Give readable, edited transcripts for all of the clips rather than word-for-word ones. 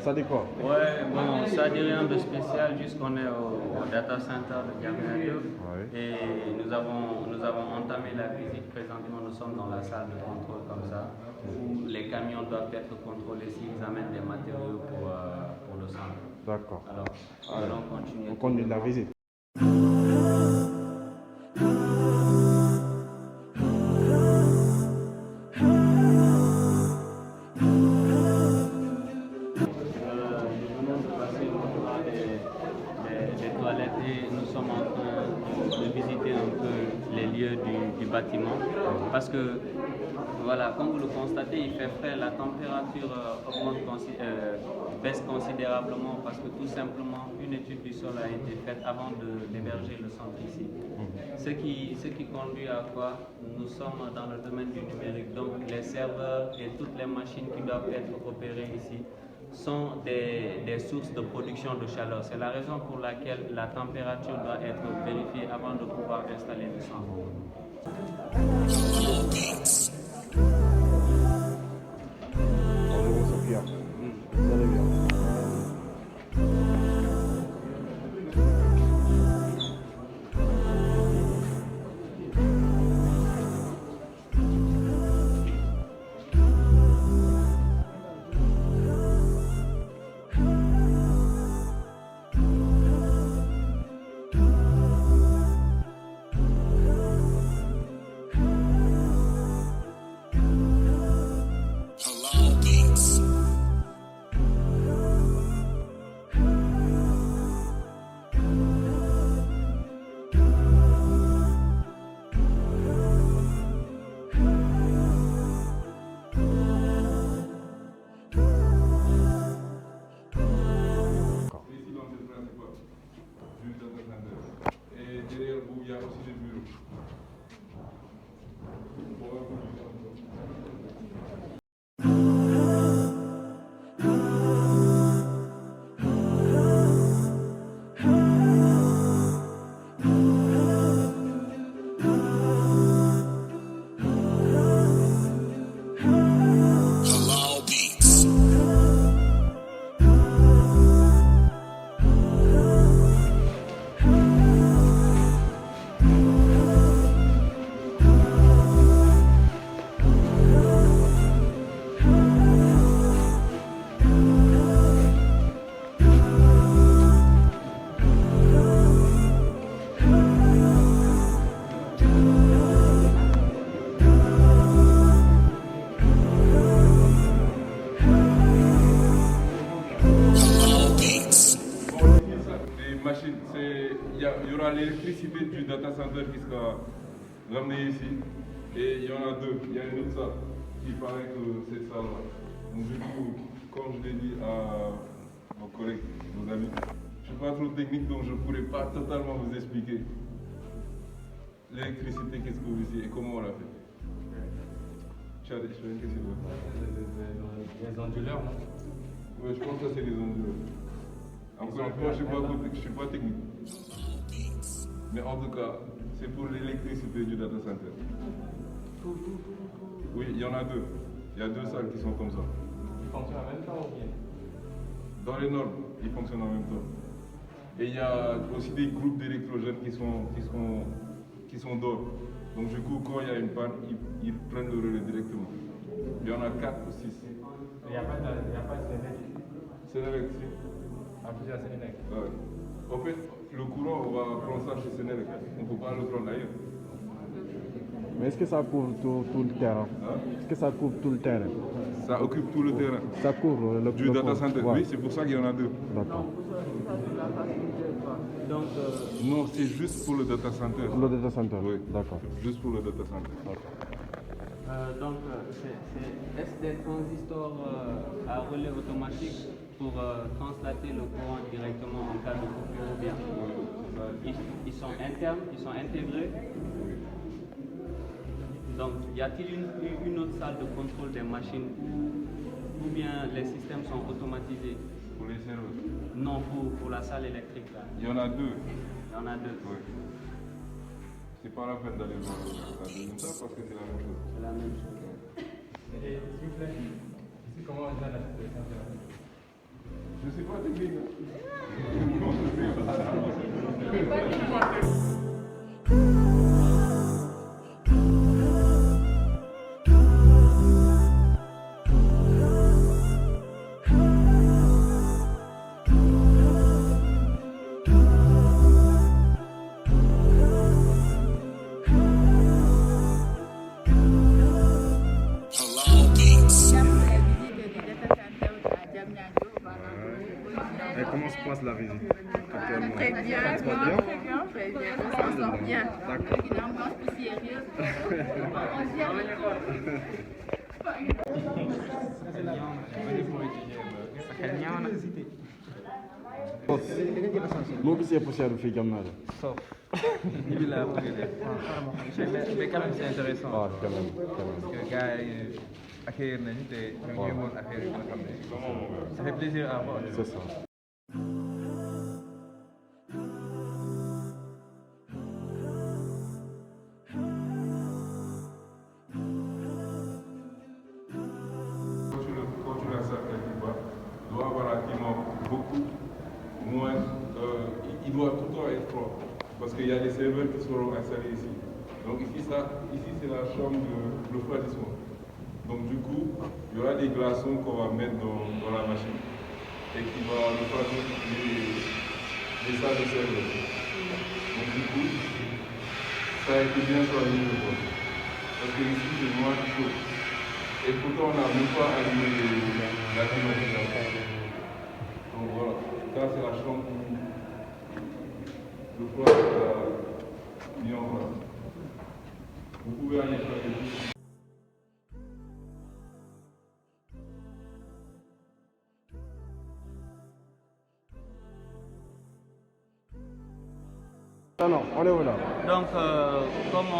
Ça dit quoi? Ouais, bon, ça dit rien de spécial, juste qu'on est au data center de Diamniadio et nous avons entamé la visite. Présentement, nous sommes dans la salle de contrôle comme ça, où les camions doivent être contrôlés s'ils amènent des matériaux pour le centre. D'accord. Alors, nous allons continuer. On continue la visite. Nous sommes en train de visiter un peu les lieux du bâtiment parce que, voilà, comme vous le constatez, il fait frais, la température baisse considérablement parce que tout simplement une étude du sol a été faite avant d'héberger le centre ici. Ce qui conduit à quoi? Nous sommes dans le domaine du numérique, donc les serveurs et toutes les machines qui doivent être opérées ici sont des sources de production de chaleur. C'est la raison pour laquelle la température doit être vérifiée avant de pouvoir installer le centre. Bonjour Sophia. Vous allez bien? Et derrière vous, il y a aussi des bureaux. Il y aura l'électricité du data center qui sera ramenée ici. Et il y en a deux. Il y a une autre salle qui paraît que c'est ça là. Donc du coup, comme je l'ai dit à vos collègues, vos amis, je ne suis pas trop technique donc je ne pourrais pas totalement vous expliquer. l'électricité qui se trouve ici et comment on l'a fait. Tu as une question? Les onduleurs, non? Oui, je pense que c'est les onduleurs. Encore une fois, je ne suis pas technique. Mais en tout cas, c'est pour l'électricité du data center. Oui, il y en a deux. Il y a deux salles qui sont comme ça. Ils fonctionnent en même temps ou bien? Dans les normes, ils fonctionnent en même temps. Et il y a aussi des groupes d'électrogènes qui sont d'or. Donc du coup, quand il y a une panne, ils prennent le relais directement. Il y en a 4 ou 6. Il n'y a pas de Sénélec. Sénélec, si. En plus, il y a Sénélec. Ouais. En fait, le courant, on va prendre ça chez Sénélec. On ne peut pas le prendre ailleurs. Mais est-ce que ça couvre tout le terrain? Hein? Est-ce que ça couvre tout le terrain? Ça occupe tout le terrain. Ça couvre le Du data center, ouais. oui, c'est pour ça qu'il y en a deux. D'accord. Donc, Non, c'est juste pour le data center. Le data center? Oui. D'accord. Juste pour le data center. c'est des transistors à relais automatique pour translater le courant directement en cas de coupure ou bien. Ils sont internes, ils sont intégrés. Donc, y a-t-il une autre salle de contrôle des machines ou bien les systèmes sont automatisés? Pour les serveurs. Non, pour la salle électrique là. Il y en a deux. Il y en a deux. Oui. C'est pas la peine d'aller voir la deuxième salle parce que c'est la même chose. C'est la même chose. Et s'il vous plaît, ici, comment on gère la situation de la vie? Je ne sais pas technique. Et comment se passe la visite actuellement? Très bien, Ça se passe très bien? bien, très bien, on s'en sort bien. D'accord. Avec une ambiance poussiéreuse. On gère le tout. Moo gisee poussière bi fii jam naa la. Mais quand même, c'est intéressant. waaw quand même. Parce que gars yi accueillir nañu te ñu ngi woon affaire yi nga xam ne ça fait plaisir à voir. C'est ça. Quand tu l'installes quelque part, il doit avoir un climat beaucoup moins. Il doit tout le temps être froid. Parce qu'il y a des serveurs qui seront installés ici. Donc ici c'est la chambre de refroidissement. Donc du coup, il y aura des glaçons qu'on va mettre dans la machine et qui va refroidir les salles de serveurs. Donc du coup, ça a été bien choisi je pense. Parce que ici c'est moins chaud. Et pourtant on n'a même pas allumé la climatisation. Donc voilà, ça c'est la chambre où le froid est mis en place. Vous pouvez aller faire des choses. Non, on est où là? Donc, comme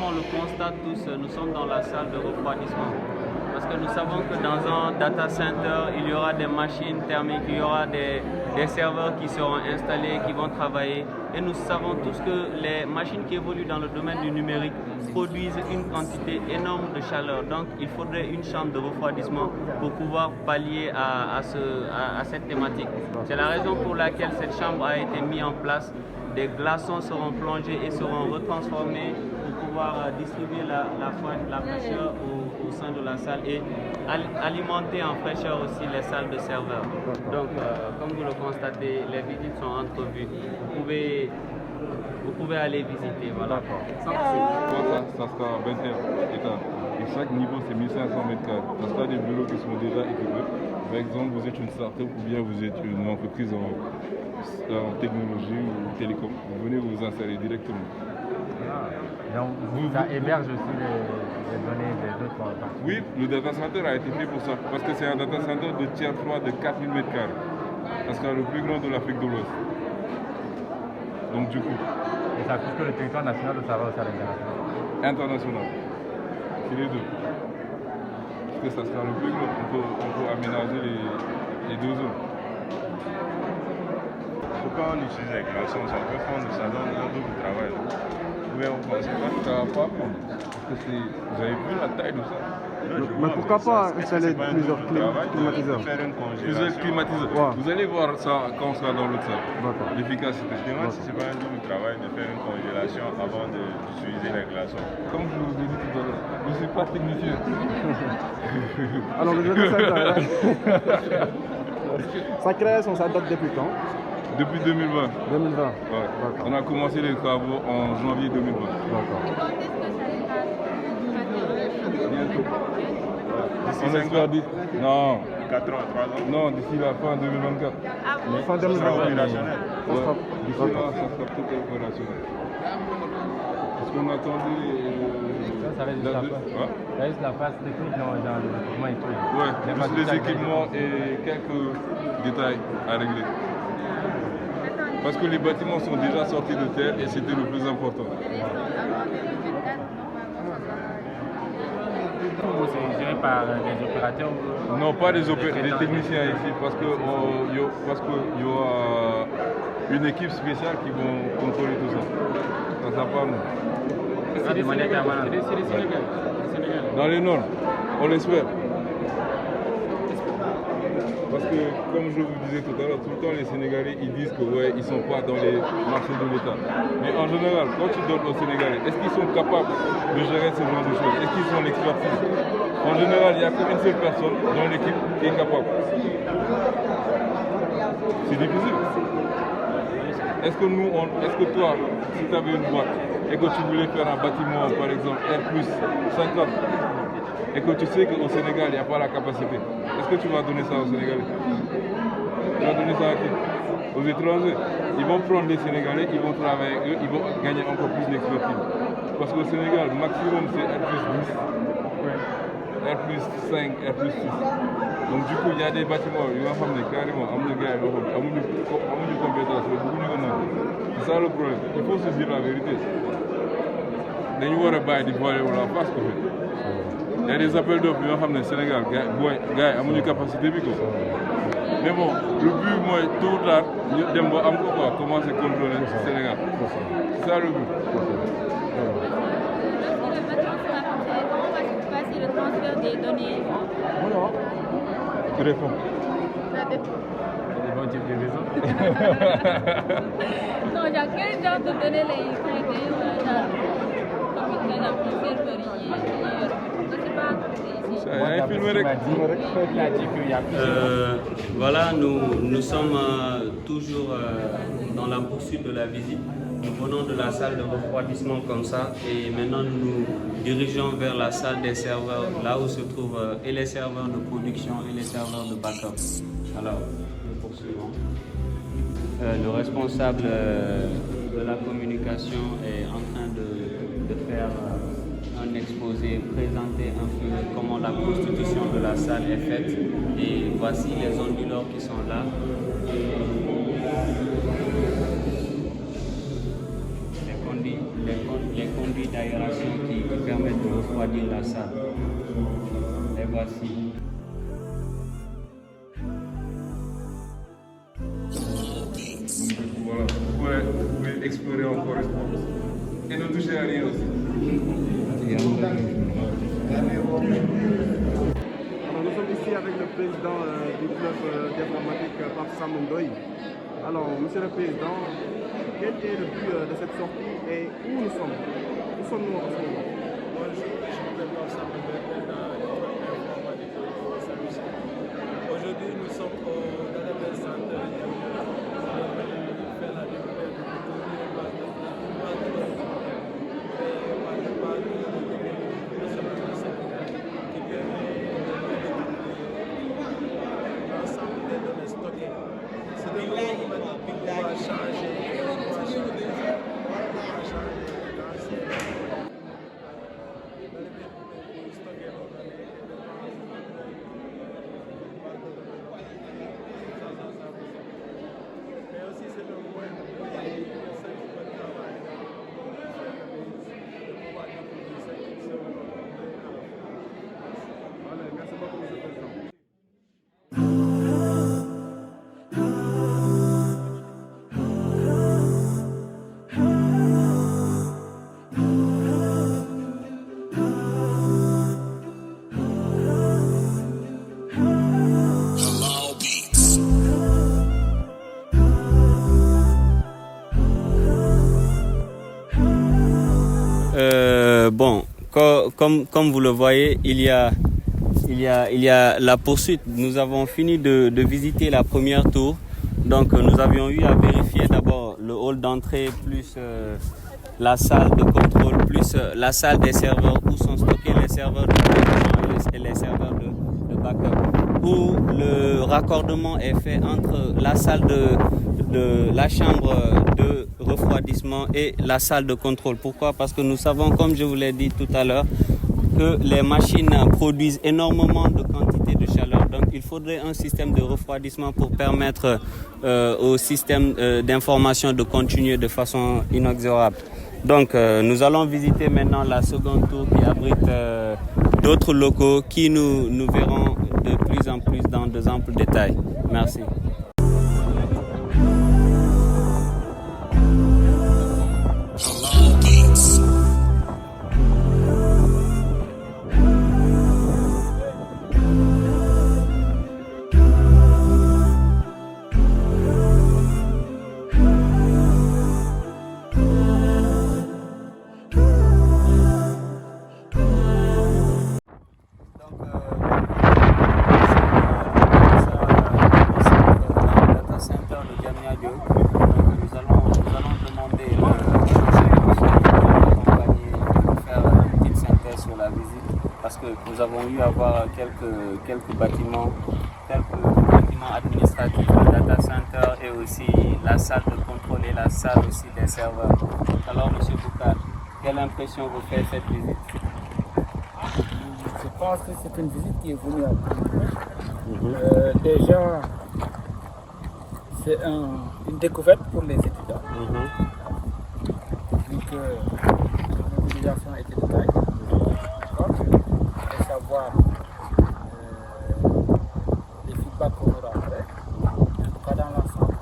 on le constate tous, nous sommes dans la salle de refroidissement. Parce que nous savons que dans un data center, il y aura des machines thermiques, il y aura des serveurs qui seront installés, qui vont travailler. Et nous savons tous que les machines qui évoluent dans le domaine du numérique produisent une quantité énorme de chaleur. Donc, il faudrait une chambre de refroidissement pour pouvoir pallier à cette thématique. C'est la raison pour laquelle cette chambre a été mise en place. Des glaçons seront plongés et seront retransformés pour pouvoir distribuer la fraîcheur au sein de la salle et alimenter en fraîcheur aussi les salles de serveurs. Donc, comme vous le constatez, les visites sont entrevues. Vous pouvez aller visiter. Voilà. Ça sera 21 étages. Et chaque niveau, c'est 1500 mètres carrés. Ça sera des bureaux qui sont déjà équipés. Par exemple, vous êtes une start-up ou bien vous êtes une entreprise en technologie ou télécom. Vous venez vous installer directement. Donc, ça héberge aussi les données des autres parties. Oui, le data center a été fait pour ça. Parce que c'est un data center de tiers froid de 4000 mètres carrés. Ça sera le plus grand de l'Afrique de l'Ouest. Donc du coup. Et Et ça touche que le territoire national ou ça va aussi à l'international? International. C'est les deux. Parce que ça sera le plus gros. On peut aménager les deux zones. Pourquoi on utilise les glaçons? Ça peut fondre, ça donne un double travail. Mais on ne pensait pas. Ça va pas fondre. Parce que vous avez vu la taille de ça. Mais pourquoi pas installer plusieurs climatiseurs? Faire une Plusieurs congélation. climatiseurs. Ouais. Vous allez voir ça quand on sera dans l'autre salle. D'accord. L'efficacité. Je demande si ce n'est pas un double travail de faire une congélation avant d'utiliser les glaçons. Comme je vous ai dit tout à l'heure, je ne suis pas technicien. Alors, le sa création, ça date depuis quand? Depuis 2020. 2020. Ouais. D'accord. On a commencé les travaux en janvier 2020. D'accord. On espère non, 4 ans, 3 ans. non, d'ici la fin 2024. Fin Ça sera 2020. opérationnel. Ça sera- D'ici là, ça sera tout opérationnel. Parce qu'on attendait. Ça va être juste la phase. Ouais. Ça va être la phase technique dans le développement et tout. Ouais, phases plus les techniques. équipements et quelques détails à régler. Parce que les bâtiments sont déjà sortis de terre et c'était le plus important. C'est géré par des opérateurs ou... Non, pas des techniciens ici, parce que y aura une équipe spéciale qui vont contrôler tout ça. Ça sera pas nous. C'est des Sénégalais. Dans les normes, on l'espère. Parce que, comme je vous disais tout à l'heure, tout le temps les Sénégalais ils disent que ouais, ils sont pas dans les marchés de l'État. Mais en général, quand tu donnes aux Sénégalais, est-ce qu'ils sont capables de gérer ce genre de choses? Est-ce qu'ils ont l'expertise? En général, il n'y a qu'une seule personne dans l'équipe qui est capable. C'est difficile. Est-ce que toi, si tu avais une boîte et que tu voulais faire un bâtiment, par exemple, R+, 50, et que tu sais qu'au Sénégal, il n'y a pas la capacité, est-ce que tu vas donner ça aux Sénégalais? Tu vas donner ça à qui? Aux étrangers. Ils vont prendre les Sénégalais, ils vont travailler avec eux, ils vont gagner encore plus d'expertise. Parce qu'au Sénégal, maximum c'est R+10, R+5, R+6. Donc du coup, il y a des bâtiments, ils vont faire carrément, amuñu compétence, c'est ça le problème. Il faut se dire la vérité. Dañu war a bàyyi di voiler la face en fait. Il y a des appels d'offres yoo xam ne Sénégal gars yi amuñu capacité bi quoi. Mais bon, le but mooy tôt ou tard ñu dem ba am ko quoi, commencer contrôler le Sénégal. C'est ça le but. Comment va se passer le transfert des données? Tu réponds. Ça dépend. Des bons types de réseaux. Non, genre, quel genre de données les traiter ou genre, comme une serverie, je sais pas, c'est ici. Il y a un film rek. Il a dit qu'il y a plusieurs... Voilà, nous sommes toujours dans la poursuite de la visite. Nous venons de la salle de refroidissement comme ça et maintenant nous dirigeons vers la salle des serveurs, là où se trouvent et les serveurs de production et les serveurs de backup. Alors, nous poursuivons. Le responsable de la communication est en train de faire un exposé, présenter un peu comment la constitution de la salle est faite. Et voici les onduleurs qui sont là. Les conduits d'aération qui permettent de refroidir la salle. Les voici. Voilà, vous pouvez explorer encore une fois. Et ne touchez à rien aussi. Alors, nous sommes ici avec le président du club d'informatique Pape Sam Ndoye. Alors, monsieur le président, quel est le but de cette sortie et où nous sommes? Où sommes-nous en ce moment? Bonjour, je m'appelle Pape Sam Ndoye, président du club d'informatique Service. Aujourd'hui, nous sommes au Database Center faire la découverte de données base de données qui permet l'ensemble des données stockées. C'est des données qu'on va changer. bon, comme vous le voyez, il y a la poursuite. Nous avons fini de visiter la première tour. Donc nous avions eu à vérifier d'abord le hall d'entrée plus la salle de contrôle plus la salle des serveurs où sont stockés les serveurs de production et les serveurs de backup, où le raccordement est fait entre la salle de la chambre de refroidissement et la salle de contrôle. Pourquoi? Parce que nous savons, comme je vous l'ai dit tout à l'heure, que les machines produisent énormément de quantité de chaleur. Donc il faudrait un système de refroidissement pour permettre au système d'information de continuer de façon inexorable. Donc nous allons visiter maintenant la seconde tour qui abrite d'autres locaux qui nous verrons de plus en plus dans de amples détails. Merci. Nous avons eu à voir quelques bâtiments administratifs, le data center et aussi la salle de contrôle et la salle aussi des serveurs. Alors, M. Boukal, quelle impression vous fait cette visite? Je pense que c'est une visite qui est venue à bout. Déjà, c'est une découverte pour les étudiants. Vu que la mobilisation a été de taille. Et savoir les feedbacks qu'on aura après. En tout cas, dans l'ensemble,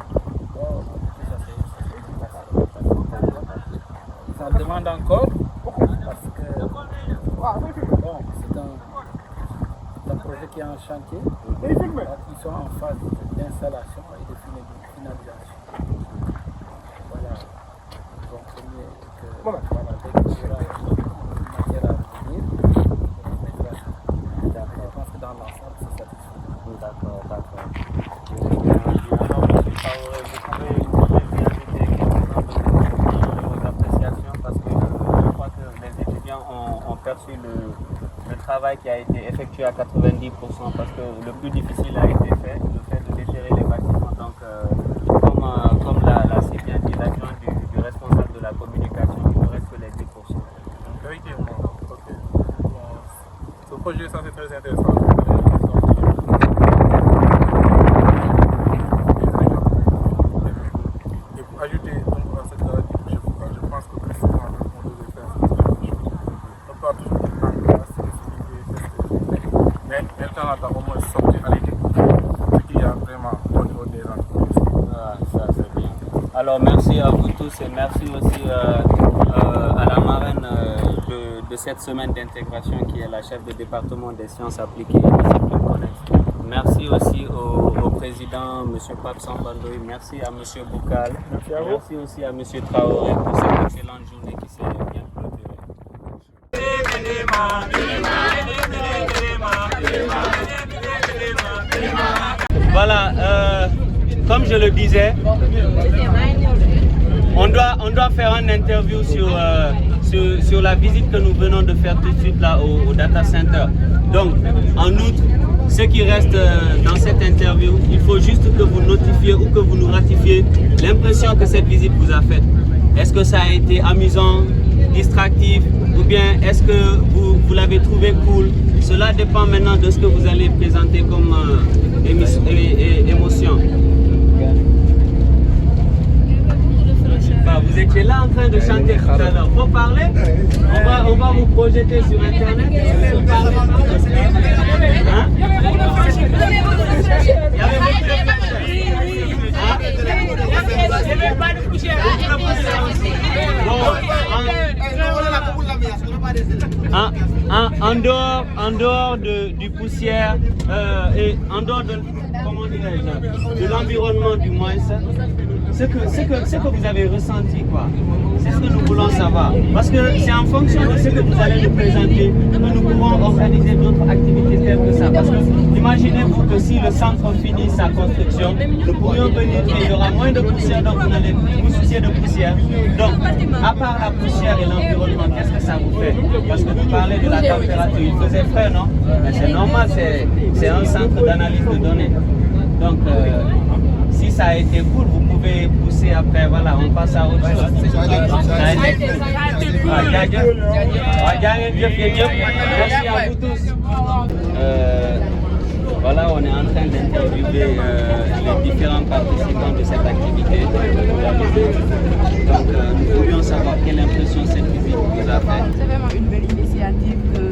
ça demande encore parce que bon, c'est un projet qui est en chantier. Ils sont en phase d'installation et de finalisation. Voilà. Donc, dès qu'il y aura une matière à venir, je pense que dans l'ensemble, c'est satisfaisant. D'accord. Alors, M. Traoré, vous pouvez bien vos appréciations parce que je crois que les étudiants ont perçu le travail qui a été effectué à 90% parce que le plus difficile a été fait, le fait de déterrer les bâtiments. Donc, comme l'a si bien dit l'adjoint du responsable de la communication, il ne reste que les 10%. Effectivement, ok. Bon, ce projet, ça c'est très intéressant. Et pour ajouter donc, à cette je pense que précisément on devait faire cette chose. On peut toujours prendre la spécificité, mais maintenant on a au moins sorti à l'équipe. Ce qu'il y a vraiment au niveau des entreprises. Ah, ça c'est bien. Alors merci à vous tous et merci aussi à la marraine de cette semaine d'intégration qui est la chef de département des sciences appliquées et disciplines connexes. Merci aussi au président M. Pape Sambandoy, merci à M. Boukal, merci aussi à M. Traoré pour cette excellente journée qui s'est bien clôturée. Voilà, comme je le disais, on doit faire une interview sur la visite que nous venons de faire tout de suite là au data center. Donc, en outre, ce qui reste dans cette interview, il faut juste que vous notifiez ou que vous nous ratifiez l'impression que cette visite vous a faite. Est-ce que ça a été amusant, distractif, ou bien est-ce que vous l'avez trouvé cool? Cela dépend maintenant de ce que vous allez présenter comme émotion. Vous étiez là en train de chanter tout à l'heure. Faut parler? On va vous projeter sur Internet. Faut parler. Hein? Il y avait beaucoup de en dehors du poussière et en dehors de, comment dirais-je, de l'environnement du moins, ce que vous avez ressenti, quoi. C'est ce que nous voulons savoir. Parce que c'est en fonction de ce que vous allez nous présenter que nous pourrons organiser d'autres activités telles que ça. Parce que imaginez-vous que si le centre finit sa construction, nous pourrions venir et il y aura moins de poussière, donc vous n'allez plus vous soucier de poussière. Donc, à part la poussière et l'environnement, qu'est-ce que ça vous fait? Parce que vous parlez de la température, il faisait frais, non? Mais c'est normal, c'est un centre d'analyse de données. Donc, si ça a été cool, vous pouvez pousser après, voilà, on passe à autre chose. Merci à vous tous. Voilà, on est en train d'interviewer les différents participants de cette activité. Donc, nous voulions savoir quelle impression cette visite vous a fait. C'est vraiment une belle initiative que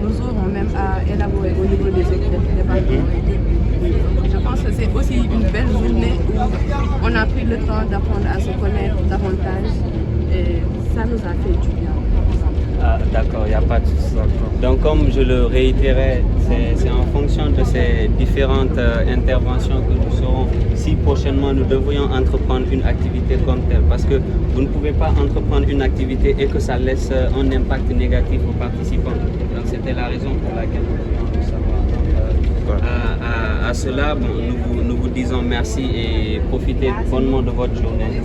nous aurons même à élaborer au niveau des départements. Je pense que c'est aussi une belle journée où on a pris le temps d'apprendre à se connaître davantage et ça nous a fait du bien. Ah, d'accord, il n'y a pas de souci. Donc, comme je le réitérais, c'est en fonction de ces différentes interventions que nous saurons si prochainement nous devrions entreprendre une activité comme telle. Parce que vous ne pouvez pas entreprendre une activité et que ça laisse un impact négatif aux participants. Donc, c'était la raison pour laquelle nous voulions savoir. À cela, bon, nous vous disons merci et profitez bonnement de votre journée.